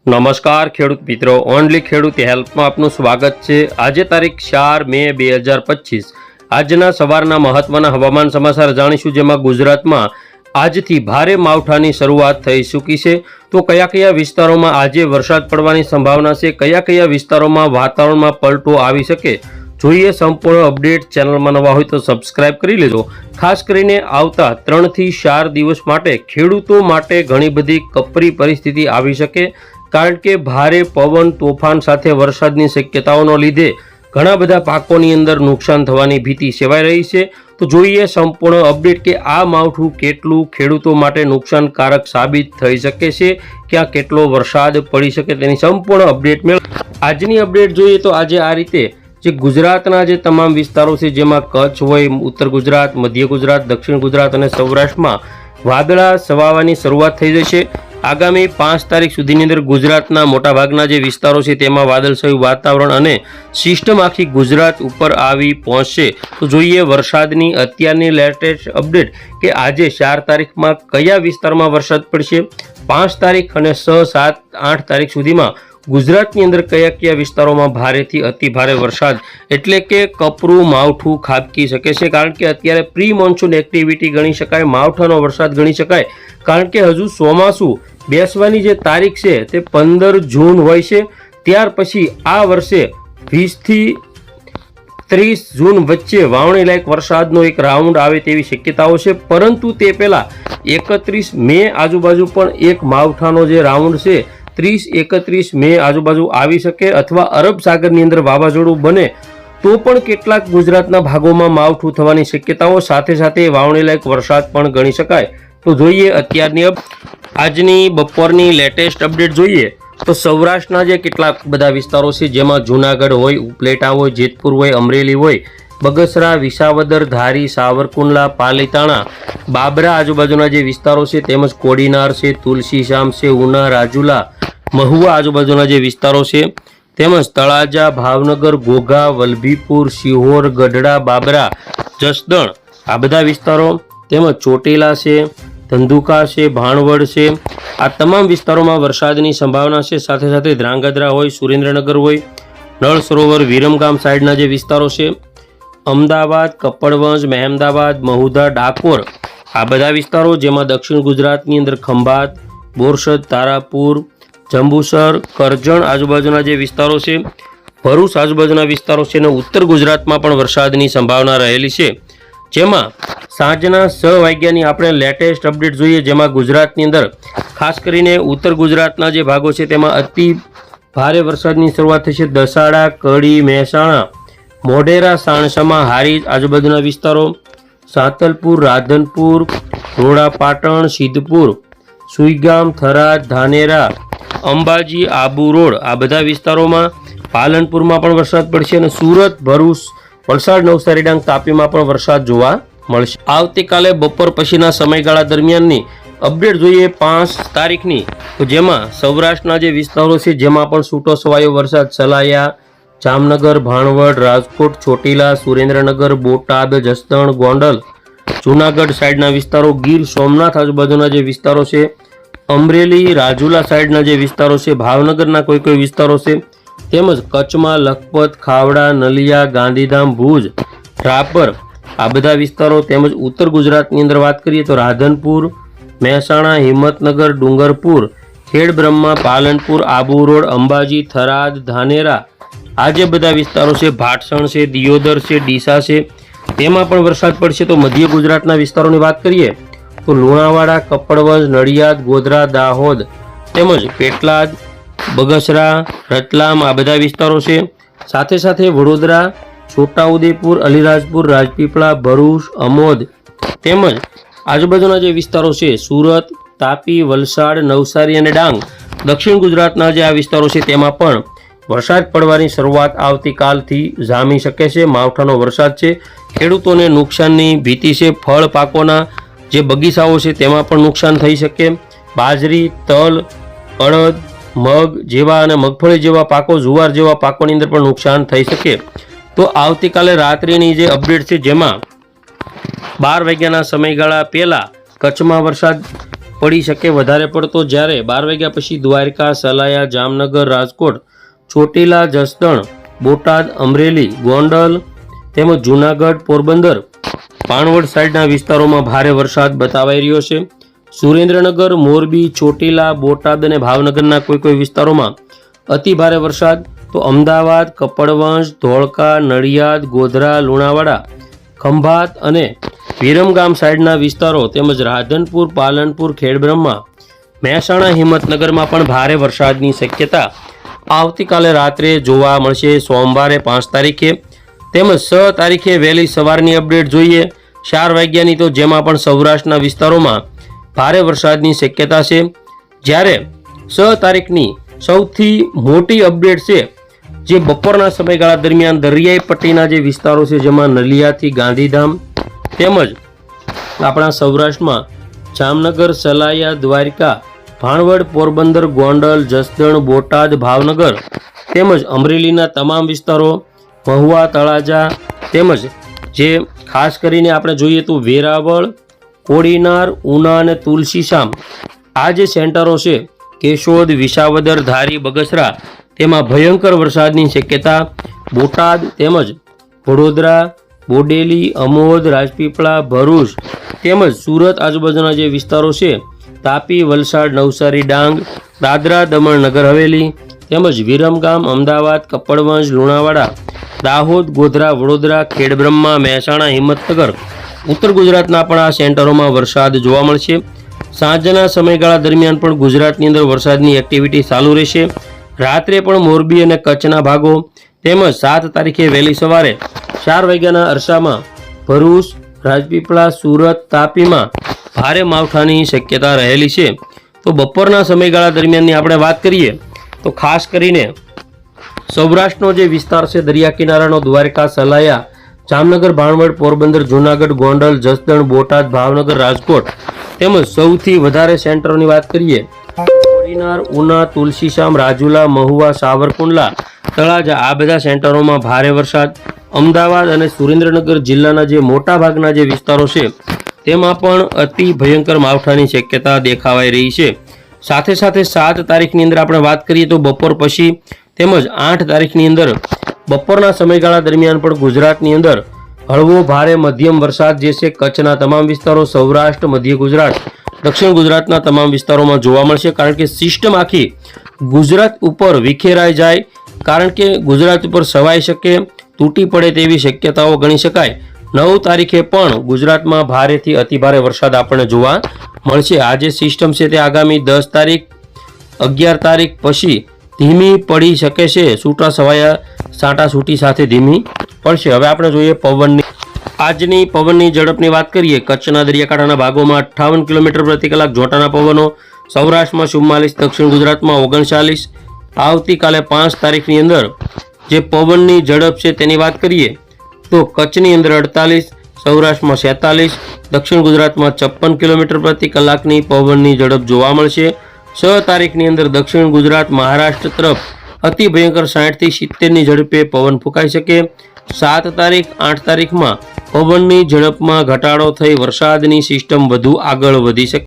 નમસ્કાર ખેડૂત મિત્રો, ઓનલી ખેડૂત હેલ્પમાં આપનું સ્વાગત છે। આજે તારીખ 4 મે 2025 આજના સવારના મહત્વના હવામાન સમાચાર જાણીશું, જેમાં ગુજરાતમાં આજથી ભારે માવઠાની શરૂઆત થઈ ચૂકી છે। તો કયા કયા વિસ્તારોમાં આજે વરસાદ પડવાની સંભાવના છે, કયા કયા વિસ્તારોમાં વાતાવરણમાં પલટો આવી શકે, જોઈએ સંપૂર્ણ અપડેટ। ચેનલમાં નવા હોય તો સબસ્ક્રાઇબ કરી લેજો। ખાસ કરીને આવતા 3 થી 4 દિવસ માટે ખેડૂતો માટે ઘણી બધી કપરી પરિસ્થિતિ આવી શકે, કારણ કે ભારે પવન તોફાન સાથે વરસાદની શક્યતાઓનો લીધે ઘણા બધા પાકોની અંદર નુકસાન થવાની ભીતિ સેવાઈ રહી છે। તો જોઈએ સંપૂર્ણ અપડેટ કે આ માવઠું કેટલું ખેડૂતો માટે નુકસાનકારક સાબિત થઈ શકે છે, ક્યાં કેટલો વરસાદ પડી શકે તેની સંપૂર્ણ અપડેટ મેળવો। આજની અપડેટ જોઈએ તો આજે આ રીતે જે ગુજરાતના જે તમામ વિસ્તારો છે, જેમાં કચ્છ હોય, ઉત્તર ગુજરાત, મધ્ય ગુજરાત, દક્ષિણ ગુજરાત અને સૌરાષ્ટ્રમાં વાદળા છવાવાની શરૂઆત થઈ જશે। આગામી 5 તારીખ સુધીની અંદર ગુજરાતના મોટાભાગના જે વિસ્તારો છે તેમાં વાદળછાયું વાતાવરણ અને સિસ્ટમ આખી ગુજરાત ઉપર આવી પહોંચશે। તો જોઈએ વરસાદની અત્યારની લેટેસ્ટ અપડેટ કે આજે 4 તારીખમાં કયા વિસ્તારમાં વરસાદ પડશે, 5 તારીખ અને 6, 7, 8 તારીખ સુધીમાં ગુજરાતની અંદર કયા કયા વિસ્તારોમાં ભારેથી અતિ ભારે વરસાદ એટલે કે કપરું માવઠું ખાબકી શકે છે, કારણ કે અત્યારે પ્રી મોન્સૂન એક્ટિવિટી ગણી શકાય, માવઠાનો વરસાદ ગણી શકાય, કારણ કે હજુ ચોમાસું બેસવાની જે તારીખ છે તે 15 જૂન હોય છે। ત્યાર પછી આ વર્ષે 20 થી 30 જૂન વચ્ચે વાવણી લાયક વરસાદનો એક રાઉન્ડ આવે તેવી શક્યતાઓ છે, પરંતુ તે પહેલા 31 મે આજુબાજુ પણ એક માવઠાનો જે રાઉન્ડ છે 30-31 મે આજુબાજુ આવી શકે, અથવા અરબ સાગરની અંદર વાવાઝોડું બને તો પણ કેટલાક ગુજરાતના ભાગોમાં માવઠું થવાની શક્યતાઓ, સાથે સાથે વાવણી લાયક વરસાદ પણ ગણી શકાય। તો જોઈએ અત્યારની આજની બપોરની લેટેસ્ટ અપડેટ જોઈએ તો સૌરાષ્ટ્રના જે કેટલાક બધા વિસ્તારો છે, જેમાં જૂનાગઢ હોય, ઉપલેટા હોય, જેતપુર હોય, અમરેલી હોય, બગસરા, વિસાવદર, ધારી, સાવરકુંડલા, પાલીતાણા, બાબરા આજુબાજુના જે વિસ્તારો છે, તેમજ કોડીનાર છે, તુલસીશ્યામ છે, ઉના, રાજુલા, મહુવા આજુબાજુના જે વિસ્તારો છે, તેમજ તળાજા, ભાવનગર, ઘોઘા, વલભીપુર, શિહોર, ગઢડા, બાબરા, જસદણ આ બધા વિસ્તારો, તેમજ ચોટીલા છે, ધંધુકા છે, ભાણવડ છે, આ તમામ વિસ્તારોમાં વરસાદની સંભાવના છે। સાથે સાથે ધ્રાંગધ્રા હોય, સુરેન્દ્રનગર હોય, નળ સરોવર, વિરમગામ સાઈડના જે વિસ્તારો છે, અમદાવાદ, કપડવંજ, મહેમદાવાદ, મહુધા, ડાકોર આ બધા વિસ્તારો, જેમાં દક્ષિણ ગુજરાતની અંદર ખંભાત, બોરસદ, તારાપુર, જંબુસર, કરજણ આજુબાજુના જે વિસ્તારો છે, ભરૂચ આજુબાજુના વિસ્તારો છે, અને ઉત્તર ગુજરાતમાં પણ વરસાદની સંભાવના રહેલી છે। જેમાં સાંજના 6 વાગ્યાની આપણે લેટેસ્ટ અપડેટ જોઈએ, જેમાં ગુજરાતની અંદર ખાસ કરીને ઉત્તર ગુજરાતના જે ભાગો છે તેમાં અતિ ભારે વરસાદની શરૂઆત થશે। દસાડા, કડી, મહેસાણા, મોઢેરા, સાણસમા, હારીજ આજુબાજુના વિસ્તારો, સાતલપુર, રાધનપુર, રોડા પાટણ, સિદ્ધપુર, સુઈગામ, થરાદ, ધાનેરા, અંબાજી, આબુ રોડ આ બધા વિસ્તારોમાં, પાલનપુરમાં પણ વરસાદ પડશે, અને સુરત, ભરૂચ, વલસાડ, નવસારી, ડાંગ, તાપીમાં પણ વરસાદ જોવા મળશે। આવતીકાલે બપોર પછીના સમયગાળા દરમિયાનની અપડેટ જોઈએ 5 તારીખની, તો જેમાં સૌરાષ્ટ્રના જે વિસ્તારો છે જેમાં પણ છૂટો છવાયો વરસાદ સલાયા, જામનગર, ભાણવડ, રાજકોટ, ચોટીલા, સુરેન્દ્રનગર, બોટાદ, જસદણ, ગોંડલ, જૂનાગઢ સાઈડના વિસ્તારો, ગીર સોમનાથ આજુબાજુના જે વિસ્તારો છે, અમરેલી, રાજુલા સાઈડના જે વિસ્તારો છે, ભાવનગરના કોઈ વિસ્તારો છે, તેમજ કચ્છમાં લખપત, ખાવડા, નલિયા, ગાંધીધામ, ભુજ, રાપર આ બધા વિસ્તારો, તેમજ ઉત્તર ગુજરાતની અંદર વાત કરીએ તો રાધનપુર, મહેસાણા, હિંમતનગર, ડુંગરપુર, ખેડબ્રહ્મા, પાલનપુર, આબુ રોડ, અંબાજી, થરાદ, ધાનેરા આ જે બધા વિસ્તારો છે, ભાટસણ છે, દિયોદર છે, ડીસા છે, તેમાં પણ વરસાદ પડશે। તો મધ્ય ગુજરાતના વિસ્તારોની વાત કરીએ તો લુણાવાડા, કપડવંજ, નડિયાદ, ગોધરા, દાહોદ, તેમજ પેટલાદ, બગસરા, રતલામ આ બધા વિસ્તારો છે, સાથે સાથે વડોદરા, છોટાઉદેપુર, અલીરાજપુર, રાજપીપળા, ભરૂચ, અમોદ, તેમજ આજુબાજુના જે વિસ્તારો છે, સુરત, તાપી, વલસાડ, નવસારી અને ડાંગ દક્ષિણ ગુજરાતના જે આ વિસ્તારો છે તેમાં પણ વરસાદ પડવાની શરૂઆત આવતીકાલથી જામી શકે છે। માવઠાનો વરસાદ છે, ખેડૂતોને નુકસાનની ભીતિ છે, ફળ પાકોના જે બગીચાઓ છે તેમાં પણ નુકસાન થઈ શકે, બાજરી, તલ, અડદ, મગ જેવા અને મગફળી જેવા પાકો, જુવાર જેવા પાકોની અંદર પણ નુકસાન થઈ શકે। તો આવતીકાલે રાત્રિની જે અપડેટ છે, જેમાં 12 વાગ્યાના સમયગાળા પહેલા કચ્છમાં વરસાદ પડી શકે વધારે પડતો, જ્યારે 12 વાગ્યા પછી દ્વારકા, સલાયા, જામનગર, રાજકોટ, ચોટીલા, જસદણ, બોટાદ, અમરેલી, ગોંડલ તેમજ જૂનાગઢ, પોરબંદર, પાણવડ સાઈડના વિસ્તારોમાં ભારે વરસાદ બતાવાઈ રહ્યો છે. સુરેન્દ્રનગર, મોરબી, ચોટીલા, બોટાદ અને ભાવનગરના કોઈ વિસ્તારોમાં અતિ ભારે વરસાદ, તો અમદાવાદ, કપડવંજ, ધોળકા, નડિયાદ, ગોધરા, લુણાવાડા, ખંભાત અને વિરમગામ સાઈડના વિસ્તારો તેમજ રાધનપુર, પાલનપુર, ખેડબ્રહ્મા, મહેસાણા, હિંમતનગરમાં પણ ભારે વરસાદની શક્યતા આવતીકાલે રાત્રે જોવા મળશે. સોમવારે 5 તારીખે તેમજ 6 તારીખે વહેલી સવારની અપડેટ જોઈએ 4 વાગ્યાની, તો જેમાં પણ સૌરાષ્ટ્રના વિસ્તારોમાં ભારે વરસાદની શક્યતા છે. જ્યારે 6 તારીખની સૌથી મોટી અપડેટ છે જે બપોરના સમયગાળા દરમિયાન દરિયાઈ પટ્ટીના જે વિસ્તારો છે, જેમાં નલિયાથી ગાંધીધામ તેમજ આપણા સૌરાષ્ટ્રમાં જામનગર, સલાયા, દ્વારકા, ભાણવડ, પોરબંદર, ગોંડલ, જસદણ, બોટાદ, ભાવનગર તેમજ અમરેલીના તમામ વિસ્તારો, મહુવા, તળાજા તેમજ જે ખાસ કરીને આપણે જોઈએ તો વેરાવળ, કોડીનાર, ઉના અને તુલસીશામ આ જે સેન્ટરો છે, કેશોદ, વિસાવદર, ધારી, બગસરા, તેમાં ભયંકર વરસાદની શક્યતા. બોટાદ તેમજ વડોદરા, બોડેલી, અમોદ, રાજપીપળા, ભરૂચ તેમજ સુરત આજુબાજુના જે વિસ્તારો છે, તાપી, વલસાડ, નવસારી, ડાંગ, દાદરા, દમણ, નગર હવેલી તેમજ વિરમગામ, અમદાવાદ, કપડવંજ, લુણાવાડા, દાહોદ, ગોધરા, વડોદરા, ખેડબ્રહ્મા, મહેસાણા, હિંમતનગર, ઉત્તર ગુજરાતના પણ આ સેન્ટરોમાં વરસાદ જોવા મળશે. સાંજના સમયગાળા દરમિયાન પણ ગુજરાતની અંદર વરસાદની એક્ટિવિટી ચાલુ રહેશે. રાત્રે પણ મોરબી અને કચ્છના ભાગો તેમજ 7 તારીખે વહેલી સવારે 4 વાગ્યાના અરસામાં ભરૂચ, રાજપીપળા, સુરત, તાપીમાં ભારે માવઠાની શક્યતા રહેલી છે. તો બપોરના સમયગાળા દરમિયાનની આપણે વાત કરીએ તો ખાસ કરીને સૌરાષ્ટ્રનો જે વિસ્તાર છે, દરિયા કિનારાનો, દ્વારકા, સલાયા, જામનગર, ભાણવડ, પોરબંદર, જૂનાગઢ, ગોંડલ, જસદણ, બોટાદ, ભાવનગર, રાજકોટ તેમજ સૌથી વધારે સેન્ટરોની વાત કરીએ કોડીનાર, ઉના, તુલસીશામ, રાજુલા, મહુવા, સાવરકુંડલા, તળાજા આ બધા સેન્ટરોમાં ભારે વરસાદ. અમદાવાદ અને સુરેન્દ્રનગર જિલ્લાના જે મોટા ભાગના જે વિસ્તારો છે તેમાં પણ અતિ ભયંકર માવઠાની શક્યતા દેખાવાઈ રહી છે. સાથે સાથે 7 તારીખની અંદર આપણે વાત કરીએ તો બપોર પછી તેમજ 8 તારીખની અંદર બપોરના સમયગાળા દરમિયાન પણ ગુજરાતની અંદર હળવો ભારે મધ્યમ વરસાદ જે છે કચ્છના તમામ વિસ્તારો, સૌરાષ્ટ્ર, મધ્ય ગુજરાત, દક્ષિણ ગુજરાતના તમામ વિસ્તારોમાં જોવા મળશે. કારણ કે સિસ્ટમ આખી ગુજરાત ઉપર વિખેરાઈ જાય, કારણ કે ગુજરાત ઉપર સવાઈ શકે, તૂટી પડે તેવી શક્યતાઓ ગણી શકાય. 9 તારીખે પણ ગુજરાતમાં ભારેથી અતિભારે વરસાદ આપણને જોવા મળશે. આ જે સિસ્ટમ છે તે આગામી 10 તારીખ 11 તારીખ પછી ધીમી પડી શકે છે, છૂટા છવાયા છાંટાછૂટી સાથે ધીમી પડશે. હવે આપણે જોઈએ પવનની. આજની પવનની ઝડપની વાત કરીએ કચ્છના દરિયાકાંઠાના ભાગોમાં 58 કિલોમીટર પ્રતિ કલાક જોટાના પવનો, સૌરાષ્ટ્રમાં 44, દક્ષિણ ગુજરાતમાં 39. આવતીકાલે 5 તારીખની અંદર જે પવનની ઝડપ છે તેની વાત કરીએ તો કચ્છની અંદર 48, સૌરાષ્ટ્રમાં 47, દક્ષિણ ગુજરાતમાં 56 કિલોમીટર પ્રતિ કલાકની પવનની ઝડપ જોવા મળશે. 6 તારીખની અંદર દક્ષિણ ગુજરાત, મહારાષ્ટ્ર તરફ અતિ ભયંકર 60 થી 70ની ઝડપે પવન ફૂંકાઈ શકે. 7 તારીખ 8 તારીખમાં પવનની ઝડપમાં ઘટાડો થઈ વરસાદની સિસ્ટમ વધુ આગળ વધી શકે.